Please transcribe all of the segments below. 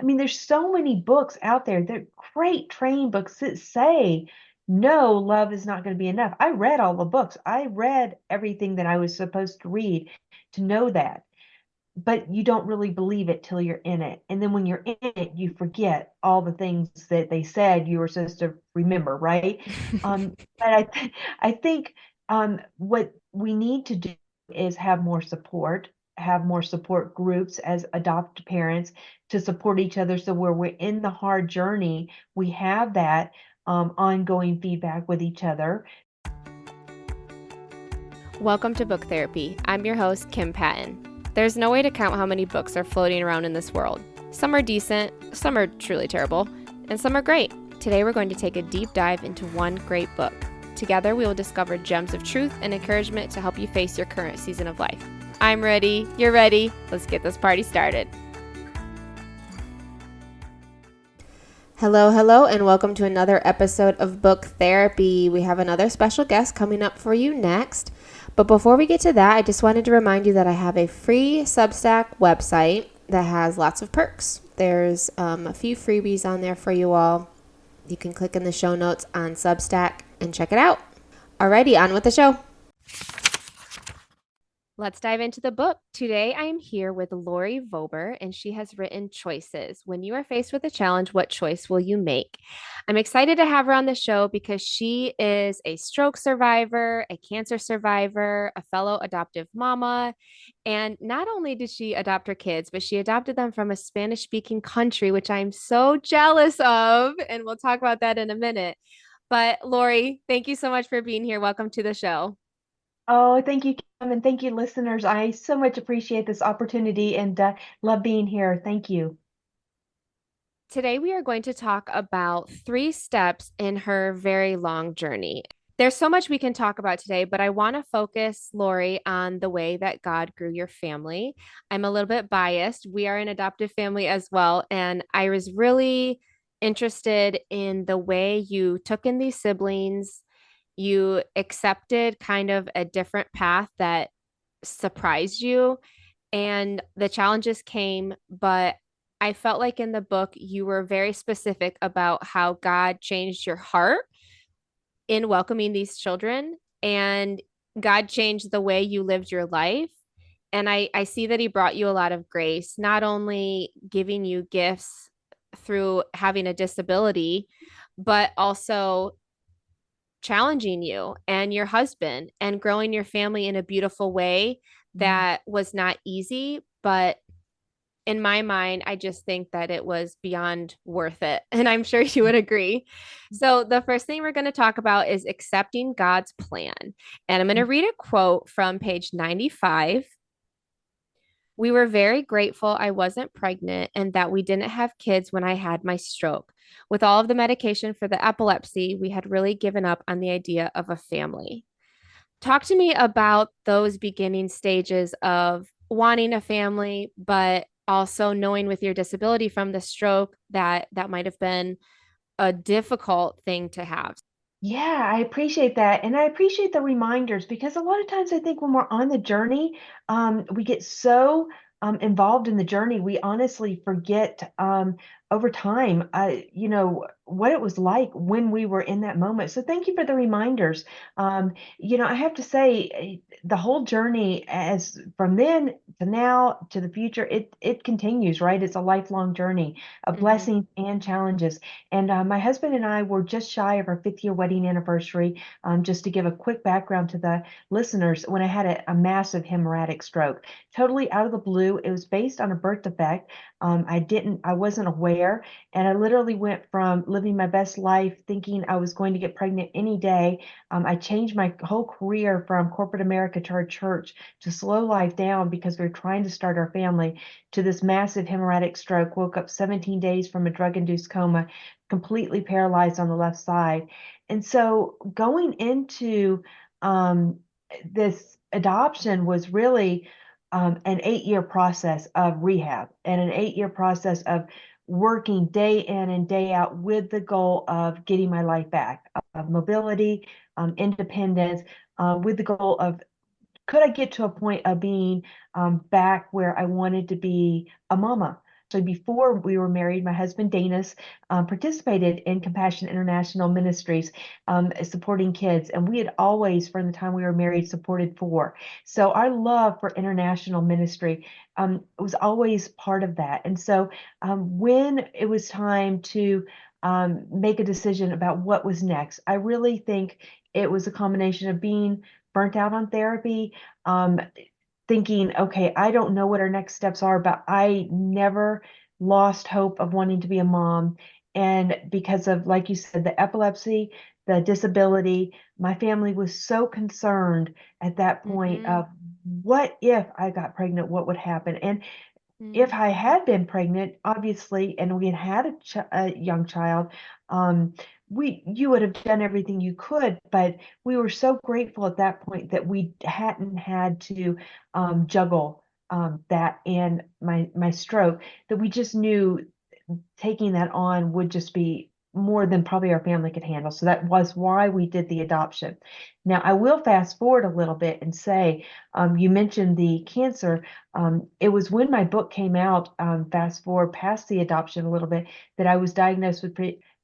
I mean, there's so many books out there. They're great training books that say, no, love is not going to be enough. I read all the books. I read everything that I was supposed to read to know that. But you don't really believe it till you're in it. And then when you're in it, you forget all the things that they said you were supposed to remember, right? But I think what we need to do is have more support groups as adopted parents to support each other. So where we're in the hard journey, we have that ongoing feedback with each other. Welcome to Book Therapy. I'm your host, Kim Patton. There's no way to count how many books are floating around in this world. Some are decent, some are truly terrible, and some are great. Today we're going to take a deep dive into one great book. Together we will discover gems of truth and encouragement to help you face your current season of life. I'm ready, you're ready, let's get this party started. Hello, and welcome to another episode of Book Therapy. We have another special guest coming up for you next. But before we get to that, I just wanted to remind you that I have a free Substack website that has lots of perks. There's a few freebies on there for you all. You can click in the show notes on Substack and check it out. Alrighty, on with the show. Let's dive into the book. Today, I am here with Lori Vober, and she has written Choices. When you are faced with a challenge, what choice will you make? I'm excited to have her on the show because she is a stroke survivor, a cancer survivor, a fellow adoptive mama. And not only did she adopt her kids, but she adopted them from a Spanish-speaking country, which I'm so jealous of. And we'll talk about that in a minute. But Lori, thank you so much for being here. Welcome to the show. Oh, thank you, Kim, and thank you, listeners. I so much appreciate this opportunity and love being here. Thank you. Today, we are going to talk about 3 steps in her very long journey. There's so much we can talk about today, but I want to focus, Lori, on the way that God grew your family. I'm a little bit biased. We are an adoptive family as well. And I was really interested in the way you took in these siblings. You accepted kind of a different path that surprised you, and the challenges came, but I felt like in the book you were very specific about how God changed your heart in welcoming these children, and God changed the way you lived your life. And I see that he brought you a lot of grace, not only giving you gifts through having a disability, but also challenging you and your husband and growing your family in a beautiful way that was not easy, but in my mind, I just think that it was beyond worth it. And I'm sure you would agree. So, the first thing we're going to talk about is accepting God's plan. And I'm going to read a quote from page 95. We were very grateful I wasn't pregnant and that we didn't have kids when I had my stroke. With all of the medication for the epilepsy, we had really given up on the idea of a family. Talk to me about those beginning stages of wanting a family, but also knowing with your disability from the stroke that that might have been a difficult thing to have. Yeah, I appreciate that. And I appreciate the reminders because a lot of times I think when we're on the journey, we get so involved in the journey, we honestly forget over time, what it was like when we were in that moment. So thank you for the reminders. I have to say, the whole journey as from then to now to the future, it continues, right? It's a lifelong journey of Mhm. blessings and challenges. And my husband and I were just shy of our 5th year wedding anniversary. Just to give a quick background to the listeners, when I had a massive hemorrhagic stroke, totally out of the blue. It was based on a birth defect. I wasn't aware. And I literally went from living my best life thinking I was going to get pregnant any day. I changed my whole career from corporate America to our church to slow life down because we were trying to start our family to this massive hemorrhagic stroke. Woke up 17 days from a drug induced coma, completely paralyzed on the left side. And so going into this adoption was really an 8-year process of rehab and an 8-year process of working day in and day out with the goal of getting my life back, of mobility, independence, with the goal of could I get to a point of being back where I wanted to be a mama? before we were married, my husband Danis participated in Compassion International Ministries, supporting kids, and we had always, from the time we were married, supported four. So our love for international ministry was always part of that. And so when it was time to make a decision about what was next, I really think it was a combination of being burnt out on therapy, um, thinking, okay, I don't know what our next steps are, but I never lost hope of wanting to be a mom. And because of, like you said, the epilepsy, the disability, my family was so concerned at that point Mm-hmm. of what if I got pregnant, what would happen? And if I had been pregnant, obviously, and we had a young child, um, you would have done everything you could, but we were so grateful at that point that we hadn't had to juggle that and my stroke, that we just knew taking that on would just be more than probably our family could handle. So that was why we did the adoption. Now, I will fast forward a little bit and say, you mentioned the cancer. It was when my book came out, fast forward past the adoption a little bit, that I was diagnosed with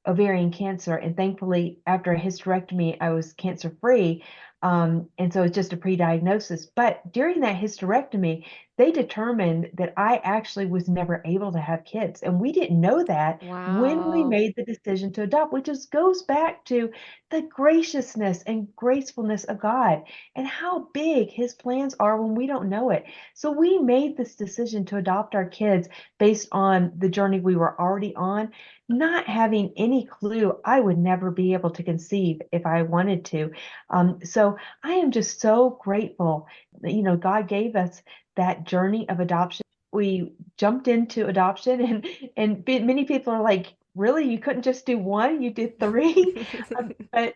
ovarian cancer. And thankfully, after a hysterectomy, I was cancer free. And so it's just a pre-diagnosis. But during that hysterectomy, they determined that I actually was never able to have kids. And we didn't know that when we Wow. made the decision to adopt, which just goes back to the graciousness and gracefulness of God and how big his plans are when we don't know it. So we made this decision to adopt our kids based on the journey we were already on, not having any clue I would never be able to conceive if I wanted to. So I am just so grateful that, God gave us that journey of adoption. We jumped into adoption, and many people are like, really, you couldn't just do one, you did three. But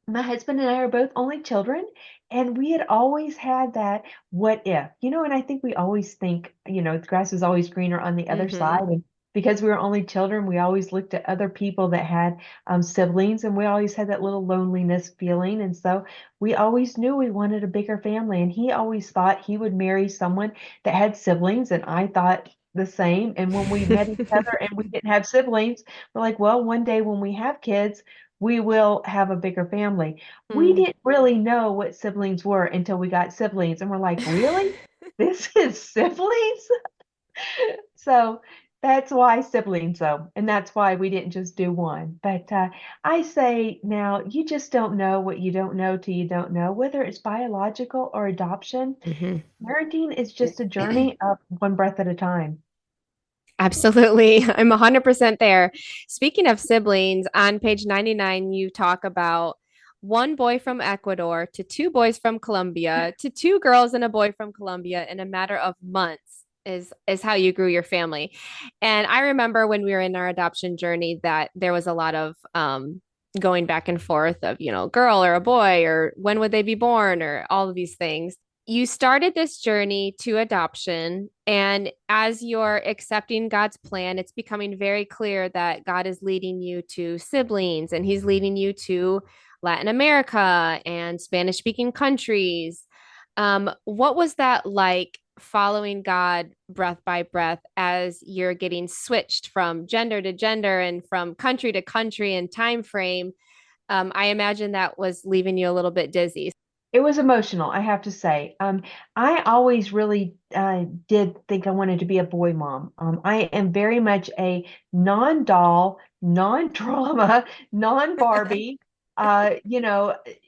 my husband and I are both only children, and we had always had that what if, and I think we always think, the grass is always greener on the other Mm-hmm. side. And because we were only children, we always looked at other people that had siblings, and we always had that little loneliness feeling. And so we always knew we wanted a bigger family. And he always thought he would marry someone that had siblings, and I thought the same. And when we met each other and we didn't have siblings, we're like, well, one day when we have kids, we will have a bigger family. We Mm. didn't really know what siblings were until we got siblings, and we're like, really? This is siblings? So that's why siblings, though, and that's why we didn't just do one. But I say now, you just don't know what you don't know till you don't know, whether it's biological or adoption. Mm-hmm. Parenting is just a journey of one breath at a time. Absolutely. I'm 100% there. Speaking of siblings, on page 99, you talk about one boy from Ecuador to two boys from Colombia to two girls and a boy from Colombia in a matter of months is how you grew your family. And I remember when we were in our adoption journey that there was a lot of going back and forth of, girl or a boy or when would they be born or all of these things. You started this journey to adoption, and as you're accepting God's plan, it's becoming very clear that God is leading you to siblings and he's leading you to Latin America and Spanish speaking countries. What was that like following God breath by breath as you're getting switched from gender to gender and from country to country and time frame? I imagine that was leaving you a little bit dizzy. It was emotional, I have to say. I always really did think I wanted to be a boy mom. I am very much a non-doll, non-drama, non-Barbie,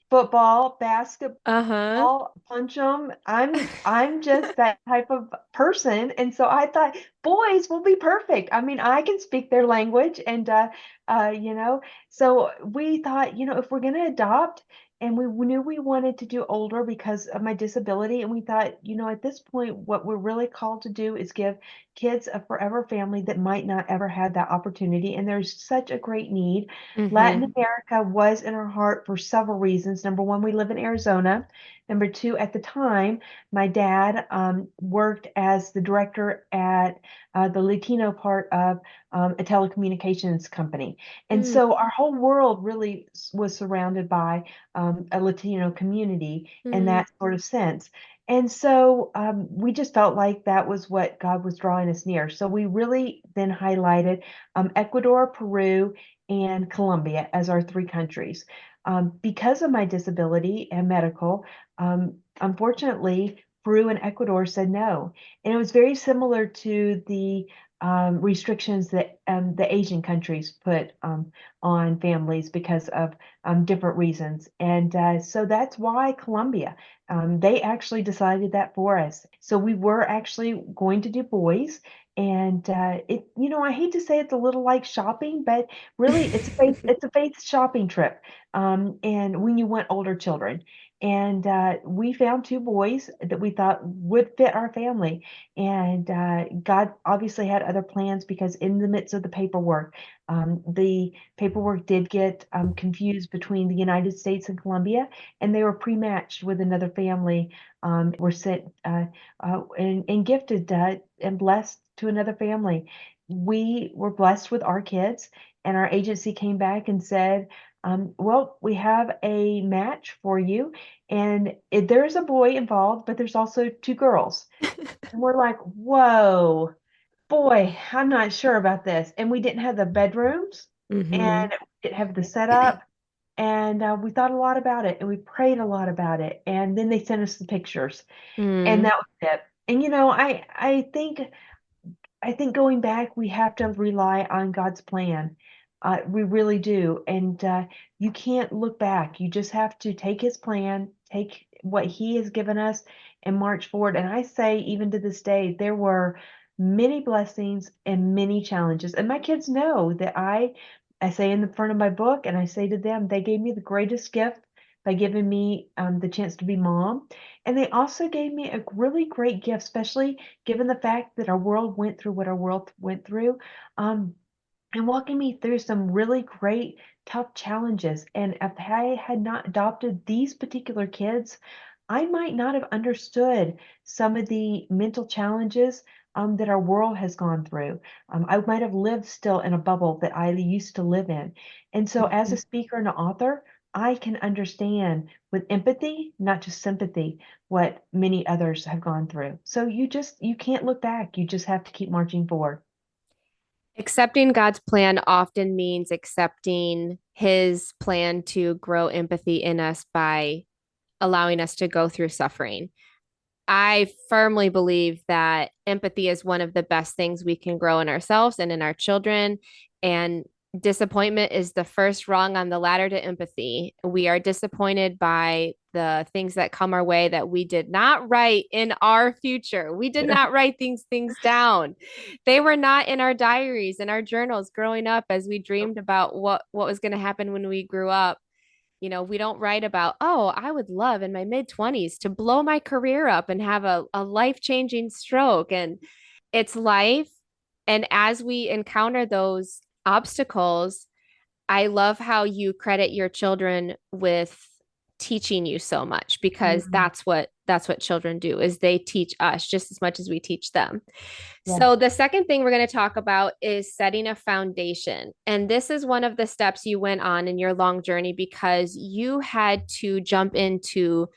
football, Uh-huh. basketball, punch 'em. I'm just that type of person. And so I thought boys will be perfect. I mean, I can speak their language, and uh, you know, so we thought, if we're gonna adopt, and we knew we wanted to do older because of my disability. And we thought, at this point, what we're really called to do is give kids a forever family that might not ever have that opportunity. And there's such a great need. Latin Mm-hmm. America was in our heart for several reasons. Number one, we live in Arizona. Number two, at the time, my dad worked as the director at the Latino part of a telecommunications company. And Mm-hmm. so our whole world really was surrounded by a Latino community in that sort of sense. And so we just felt like that was what God was drawing us near. So we really then highlighted Ecuador, Peru, and Colombia as our three countries. Because of my disability and medical, unfortunately, Peru and Ecuador said no. And it was very similar to the restrictions that the Asian countries put on families because of different reasons. And so that's why Colombia. They actually decided that for us. So we were actually going to do boys. And I hate to say it's a little like shopping, but really it's a faith shopping trip. And when you want older children. And we found two boys that we thought would fit our family. And God obviously had other plans because in the midst of the paperwork did get confused between the United States and Colombia, and they were pre-matched with another family, were sent and gifted and blessed to another family. We were blessed with our kids, and our agency came back and said, well, we have a match for you, and there is a boy involved, but there's also two girls. And we're like, whoa, boy, I'm not sure about this. And we didn't have the bedrooms, Mm-hmm. and we didn't have the setup. And we thought a lot about it, and we prayed a lot about it. And then they sent us the pictures, and Mm. that was it. And I think going back, we have to rely on God's plan. We really do. And you can't look back. You just have to take his plan, take what he has given us, and march forward. And I say, even to this day, there were many blessings and many challenges. And my kids know that I say in the front of my book, and I say to them, they gave me the greatest gift by giving me the chance to be mom. And they also gave me a really great gift, especially given the fact that our world went through what our world went through, um, and walking me through some really great, tough challenges. And if I had not adopted these particular kids, I might not have understood some of the mental challenges that our world has gone through. I might have lived still in a bubble that I used to live in. And so, as a speaker and an author, I can understand with empathy, not just sympathy, what many others have gone through. So you can't look back. You just have to keep marching forward. Accepting God's plan often means accepting his plan to grow empathy in us by allowing us to go through suffering. I firmly believe that empathy is one of the best things we can grow in ourselves and in our children. And disappointment is the first rung on the ladder to empathy. We are disappointed by the things that come our way that we did not write in our future. We did not write these things down. They were not in our diaries and our journals growing up as we dreamed about what was going to happen when we grew up. We don't write about, oh, I would love in my mid 20s to blow my career up and have a life changing stroke. And it's life. And as we encounter those obstacles, I love how you credit your children with teaching you so much because Mhm. that's what children do is they teach us just as much as we teach them. Yes. So the second thing we're going to talk about is setting a foundation. And this is one of the steps you went on in your long journey because you had to jump into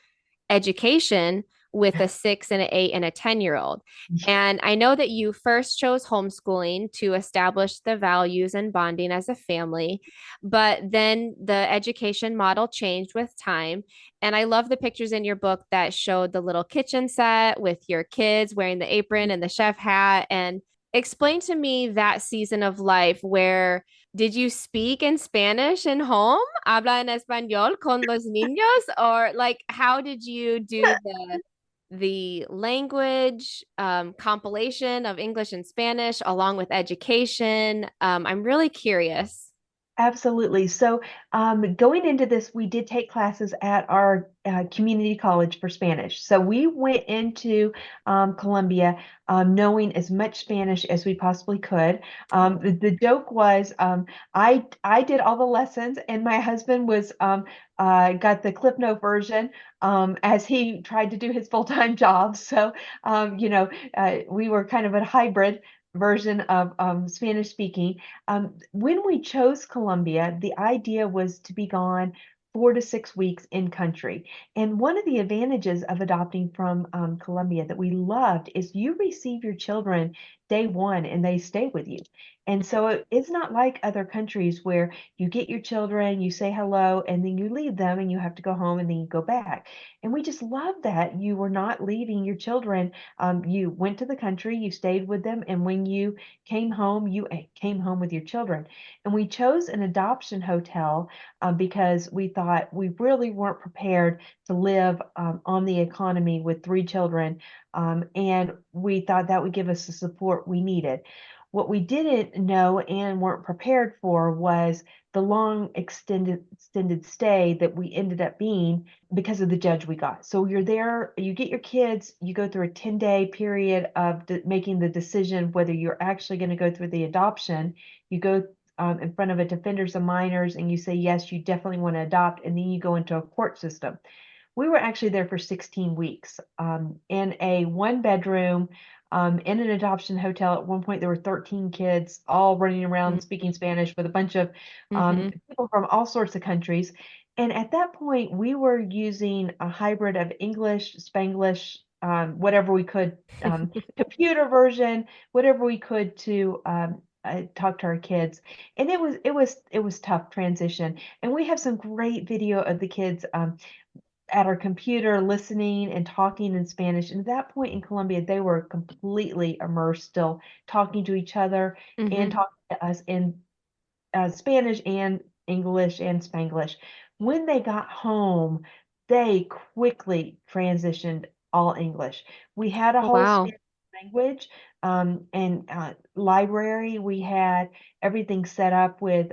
education with a 6 and an 8 and a 10-year-old. And I know that you first chose homeschooling to establish the values and bonding as a family, but then the education model changed with time. And I love the pictures in your book that showed the little kitchen set with your kids wearing the apron and the chef hat. And explain to me that season of life where did you speak in Spanish in home? ¿Habla en español con los niños? Or like how did you do the language compilation of English and Spanish along with education? I'm really curious. Absolutely. So, going into this, we did take classes at our community college for Spanish. So, we went into Colombia knowing as much Spanish as we possibly could. The joke was I did all the lessons, and my husband was got the Clip Note version as he tried to do his full-time job. So, we were kind of a hybrid version of Spanish speaking. When we chose Colombia, the idea was to be gone 4 to 6 weeks in country. And one of the advantages of adopting from Colombia that we loved is you receive your children day one and they stay with you. And so it's not like other countries where you get your children, you say hello, and then you leave them and you have to go home and then you go back. And we just love that you were not leaving your children. You went to the country, you stayed with them, and when you came home, you came home with your children. And we chose an adoption hotel because we thought we really weren't prepared to live on the economy with 3 children. And we thought that would give us the support we needed. What we didn't know and weren't prepared for was the long extended stay that we ended up being because of the judge we got. So you're there, you get your kids, you go through a 10-day period of making the decision whether you're actually going to go through the adoption. You go in front of a defenders of minors and you say, yes, you definitely want to adopt, and then you go into a court system. We were actually there for 16 weeks in a 1 bedroom in an adoption hotel. At one point, there were 13 kids all running around speaking Spanish with a bunch of Mm-hmm. people from all sorts of countries. And at that point, we were using a hybrid of English, Spanglish, whatever we could, computer version, whatever we could to talk to our kids. And it was tough transition. And we have some great video of the kids at our computer listening and talking in Spanish. And at that point in Colombia, they were completely immersed, still talking to each other and Mm-hmm. talking to us in Spanish and English and Spanglish. When they got home, they quickly transitioned all English. We had a Oh, whole wow. Spanish language and library. We had everything set up with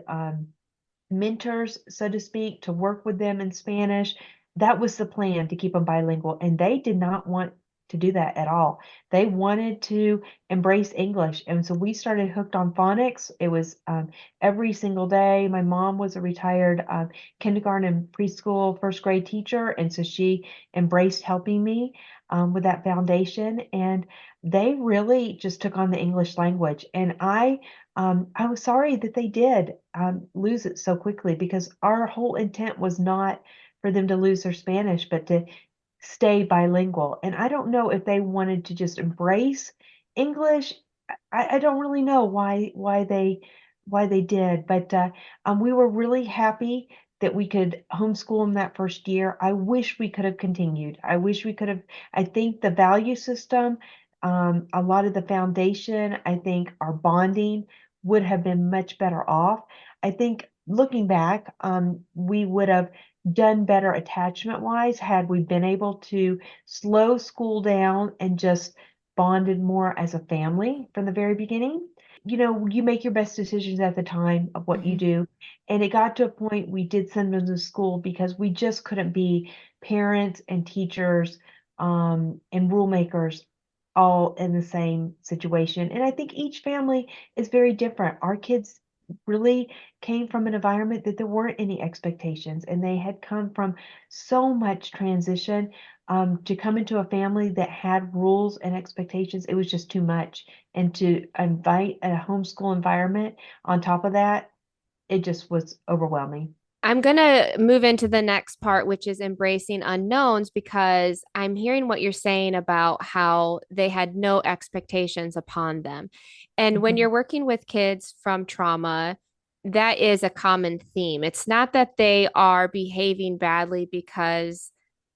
mentors, so to speak, to work with them in Spanish. That was the plan, to keep them bilingual. And they did not want to do that at all. They wanted to embrace English. And so we started Hooked on Phonics. It was every single day. My mom was a retired kindergarten and preschool first grade teacher. And so she embraced helping me with that foundation. And they really just took on the English language. And I was sorry that they did lose it so quickly, because our whole intent was not for them to lose their Spanish, but to stay bilingual. And I don't know if they wanted to just embrace English. I don't really know why they did, but we were really happy that we could homeschool them that first year. I wish we could have continued. I wish we could have. I think the value system, a lot of the foundation, I think our bonding would have been much better off. I think looking back, we would have done better attachment wise had we been able to slow school down and just bonded more as a family from the very beginning. You make your best decisions at the time of what you Mm-hmm. do. And it got to a point we did send them to school because we just couldn't be parents and teachers and rule makers all in the same situation. And I think each family is very different. Our kids really came from an environment that there weren't any expectations, and they had come from so much transition. To come into a family that had rules and expectations, it was just too much. And to invite a homeschool environment on top of that, it just was overwhelming. I'm going to move into the next part, which is embracing unknowns, because I'm hearing what you're saying about how they had no expectations upon them. And when Mhm. you're working with kids from trauma, that is a common theme. It's not that they are behaving badly because,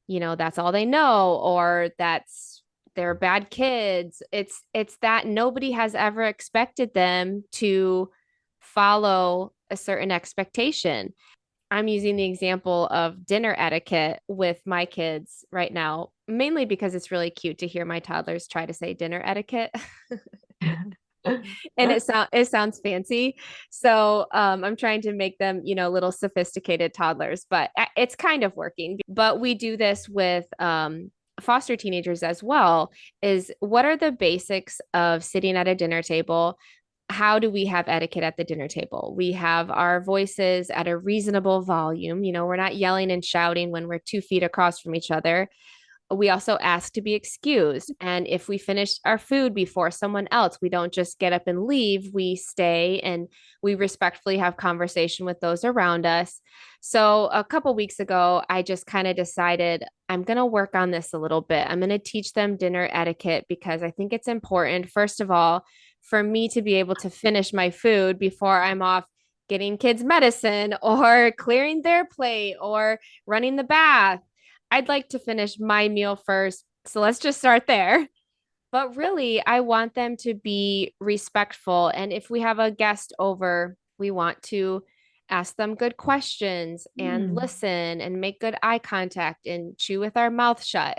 that's all they know, or that's they're bad kids. It's that nobody has ever expected them to follow a certain expectation. I'm using the example of dinner etiquette with my kids right now, mainly because it's really cute to hear my toddlers try to say dinner etiquette. And it sounds fancy. So I'm trying to make them, little sophisticated toddlers, but it's kind of working. But we do this with foster teenagers as well. Is what are the basics of sitting at a dinner table? How do we have etiquette at the dinner table? We have our voices at a reasonable volume. We're not yelling and shouting when we're 2 feet across from each other. we also ask to be excused. And if we finish our food before someone else, we don't just get up and leave. We stay and we respectfully have conversation with those around us. So a couple weeks ago, I just kind of decided I'm going to work on this a little bit. I'm going to teach them dinner etiquette because I think it's important, first of all, for me to be able to finish my food before I'm off getting kids medicine or clearing their plate or running the bath. I'd like to finish my meal first. So let's just start there. But really, I want them to be respectful. And if we have a guest over, we want to ask them good questions and Hmm. listen and make good eye contact and chew with our mouth shut.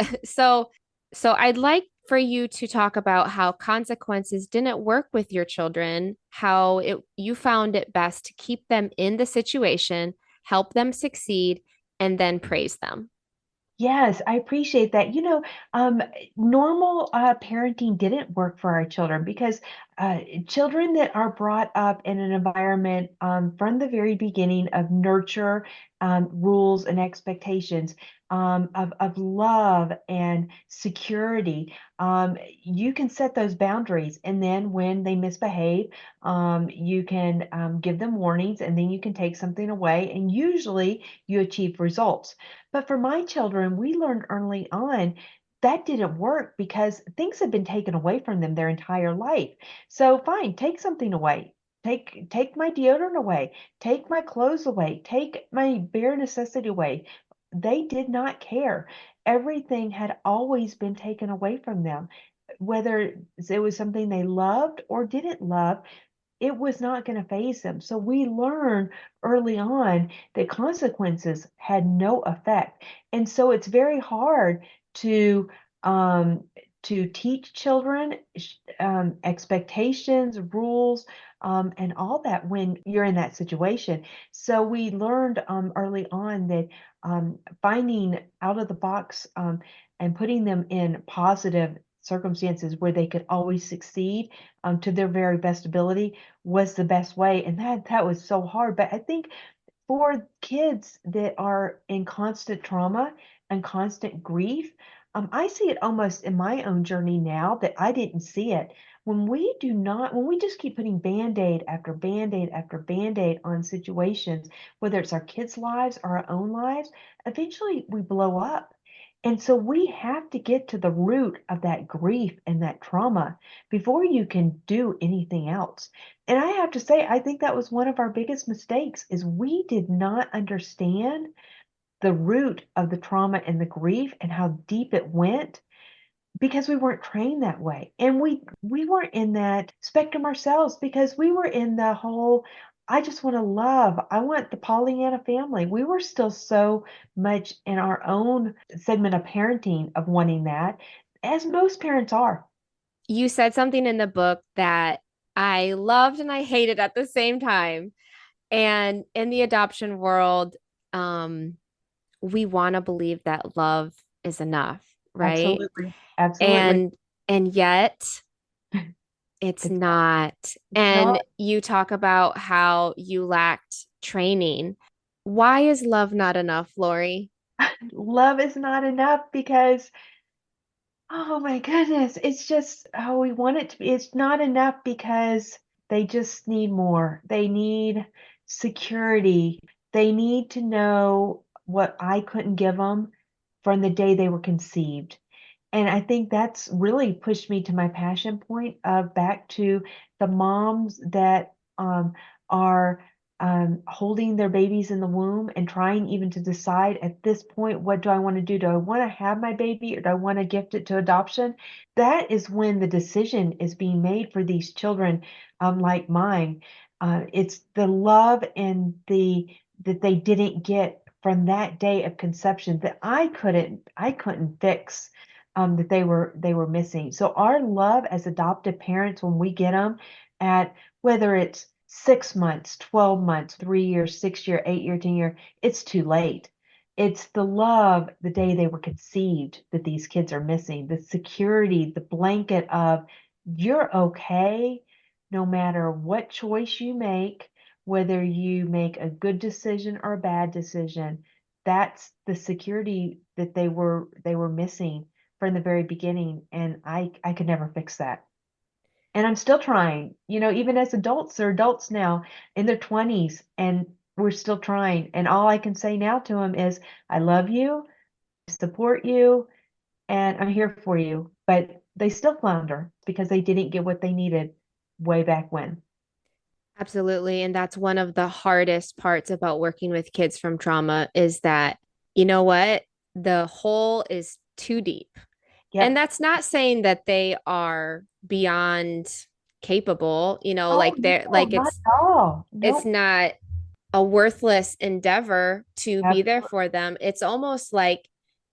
So I'd like for you to talk about how consequences didn't work with your children, how you found it best to keep them in the situation, help them succeed, and then praise them. Yes, I appreciate that. Normal parenting didn't work for our children because uh, children that are brought up in an environment from the very beginning of nurture, rules, and expectations, of love and security, you can set those boundaries. And then when they misbehave, you can give them warnings, and then you can take something away, and usually you achieve results. But for my children, we learned early on that didn't work because things had been taken away from them their entire life. So fine, take something away. Take my deodorant away. Take my clothes away. Take my bare necessity away. They did not care. Everything had always been taken away from them, whether it was something they loved or didn't love, it was not going to phase them. So we learned early on that consequences had no effect. And so it's very hard to um, to teach children expectations, rules, and all that when you're in that situation. So we learned early on that finding out of the box and putting them in positive circumstances where they could always succeed to their very best ability was the best way. And that was so hard. But I think for kids that are in constant trauma and constant grief, I see it almost in my own journey now that I didn't see it. When we just keep putting band-aid after band-aid after band-aid on situations, whether it's our kids' lives or our own lives, eventually we blow up. And so we have to get to the root of that grief and that trauma before you can do anything else. And I have to say, I think that was one of our biggest mistakes is we did not understand the root of the trauma and the grief and how deep it went because we weren't trained that way. And we weren't in that spectrum ourselves because we were in the whole I just want to love. I want the Pollyanna family. We were still so much in our own segment of parenting of wanting that, as most parents are. You said something in the book that I loved and I hated at the same time. And in the adoption world, um, we want to believe that love is enough, right? Absolutely. Absolutely. And and yet it's It's not. not. It's not. And you talk about how you lacked training. Why is love not enough, Lori? Love is not enough because, oh my goodness, it's just, oh, we want it to be. It's not enough because they just need more. They need security. They need to know what I couldn't give them from the day they were conceived. And I think that's really pushed me to my passion point of back to the moms that are holding their babies in the womb and trying even to decide at this point, what do I want to do? Do I want to have my baby or do I want to gift it to adoption? That is when the decision is being made for these children, like mine. It's the love and the that they didn't get from that day of conception that I couldn't fix, that they were missing. So our love as adoptive parents, when we get them at whether it's 6 months, 12 months, 3 years, 6 year, 8 year, 10 year, it's too late. It's the love the day they were conceived that these kids are missing. The security, the blanket of you're okay no matter what choice you make, whether you make a good decision or a bad decision. that's the security that they were missing from the very beginning. And I could never fix that. And I'm still trying, even as adults, they're adults now in their 20s, and we're still trying. And all I can say now to them is, I love you, support you, and I'm here for you. But they still flounder because they didn't get what they needed way back when. Absolutely. And that's one of the hardest parts about working with kids from trauma is that, you know what? The hole is too deep. And Yep. that's not saying that they are beyond capable, Oh, like they're no, like not it's at all. it's Nope. not a worthless endeavor to be there Absolutely. for them. It's almost like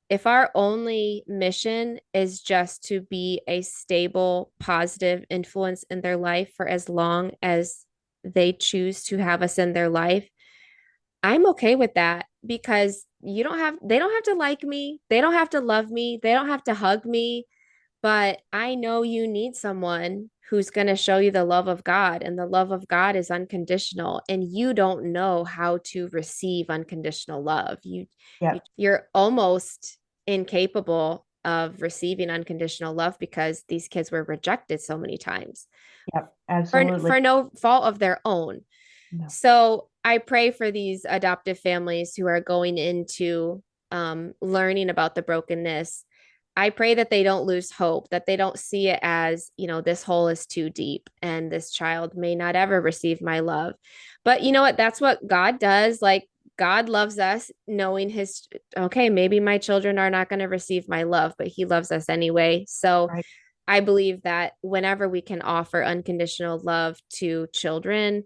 if our only mission is just to be a stable, positive influence in their life for as long as they choose to have us in their life, I'm okay with that because they don't have to like me, they don't have to love me, they don't have to hug me, but I know you need someone who's going to show you the love of God, and the love of God is unconditional, and you don't know how to receive unconditional love. Yep. You're almost incapable of receiving unconditional love because these kids were rejected so many times Yep. for Absolutely. no fault of their own. No. So I pray for these adoptive families who are going into learning about the brokenness. I pray that they don't lose hope, that they don't see it as, this hole is too deep and this child may not ever receive my love. But you know what? That's what God does. Like, God loves us, knowing okay, maybe my children are not going to receive my love, but He loves us anyway. So Right. I believe that whenever we can offer unconditional love to children,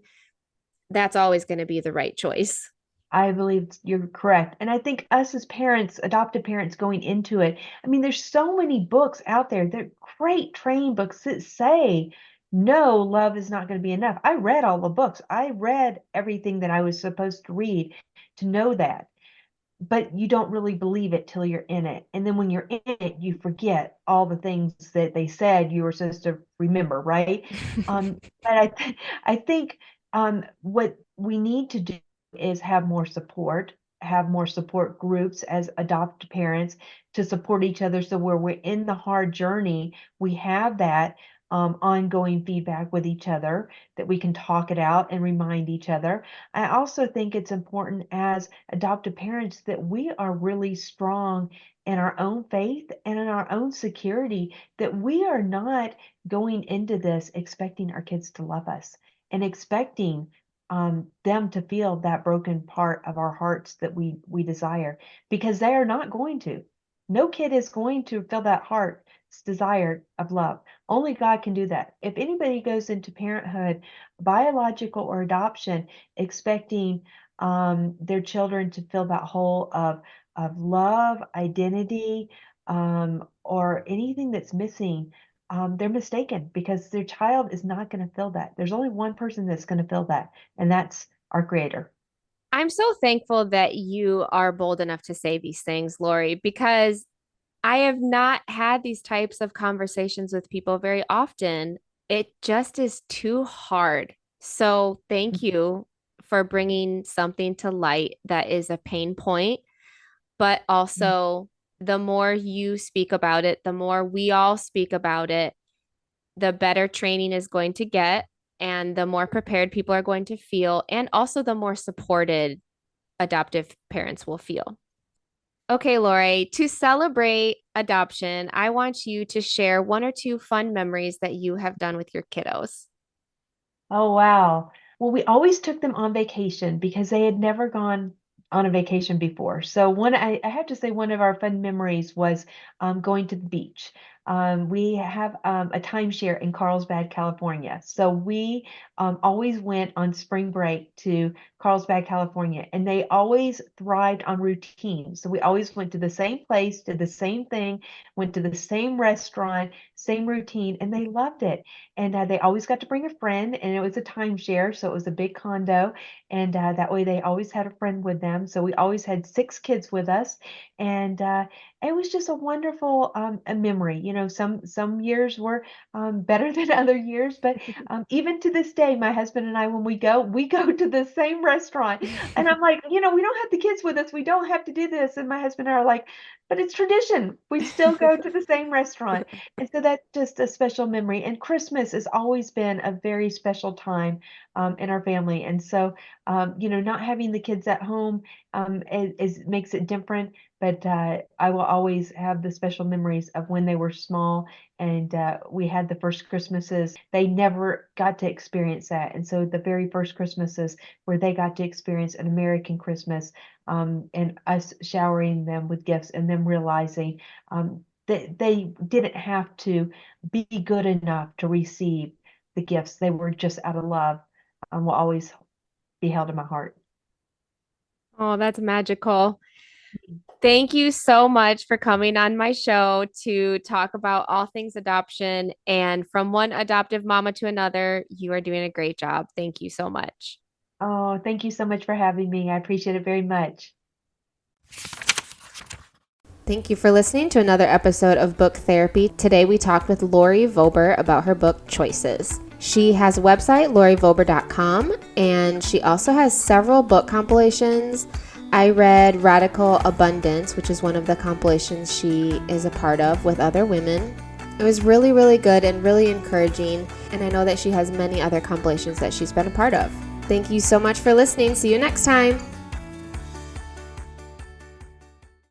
that's always going to be the right choice. I believe you're correct. And I think us as parents, adopted parents going into it, I mean, there's so many books out there. They're great training books that say, no, love is not going to be enough. I read all the books. I read everything that I was supposed to read to know that. But you don't really believe it till you're in it. And then when you're in it, you forget all the things that they said you were supposed to remember, right? But I think what we need to do is have more support groups as adopt parents to support each other. So where we're in the hard journey, we have that ongoing feedback with each other that we can talk it out and remind each other. I also think it's important as adoptive parents that we are really strong in our own faith and in our own security, that we are not going into this expecting our kids to love us and expecting them to feel that broken part of our hearts that we desire, because they are not going to. No kid is going to feel that heart's desire of love. Only God can do that. If anybody goes into parenthood, biological or adoption, expecting their children to fill that hole of love, identity, or anything that's missing, they're mistaken, because their child is not going to fill that. There's only one person that's going to fill that, and that's our Creator. I'm so thankful that you are bold enough to say these things, Lori, because I have not had these types of conversations with people very often. It just is too hard. So, thank you for bringing something to light that is a pain point, but also the more you speak about it, the more we all speak about it, the better training is going to get, and the more prepared people are going to feel, and also the more supported adoptive parents will feel. Okay, Lori, to celebrate adoption, I want you to share one or two fun memories that you have done with your kiddos. Oh, wow. Well, we always took them on vacation because they had never gone on a vacation before. So I have to say, one of our fun memories was going to the beach. We have a timeshare in Carlsbad, California. So we always went on spring break to Carlsbad, California, and they always thrived on routine. So we always went to the same place, did the same thing, went to the same restaurant, same routine, and they loved it. And they always got to bring a friend, and it was a timeshare, so it was a big condo. And that way, they always had a friend with them. So we always had 6 kids with us, and it was just a wonderful a memory. Some years were better than other years, but even to this day, my husband and I, when we go to the same restaurant, and I'm like, we don't have the kids with us, we don't have to do this, and my husband and I are like, but it's tradition. We still go to the same restaurant, and so that's just a special memory. And Christmas has always been a very special time in our family, and so not having the kids at home makes it different, but I will always have the special memories of when they were small, and we had the first Christmases. They never got to experience that. And so the very first Christmases where they got to experience an American Christmas, and us showering them with gifts and them realizing that they didn't have to be good enough to receive the gifts. They were just out of love, will always be held in my heart. Oh, that's magical. Thank you so much for coming on my show to talk about all things adoption. And from one adoptive mama to another, you are doing a great job. Thank you so much. Oh, thank you so much for having me. I appreciate it very much. Thank you for listening to another episode of Book Therapy. Today we talked with Lori Vober about her book Choices. She has a website, lorivober.com, and she also has several book compilations. I read Radical Abundance, which is one of the compilations she is a part of with other women. It was really, really good and really encouraging, and I know that she has many other compilations that she's been a part of. Thank you so much for listening. See you next time.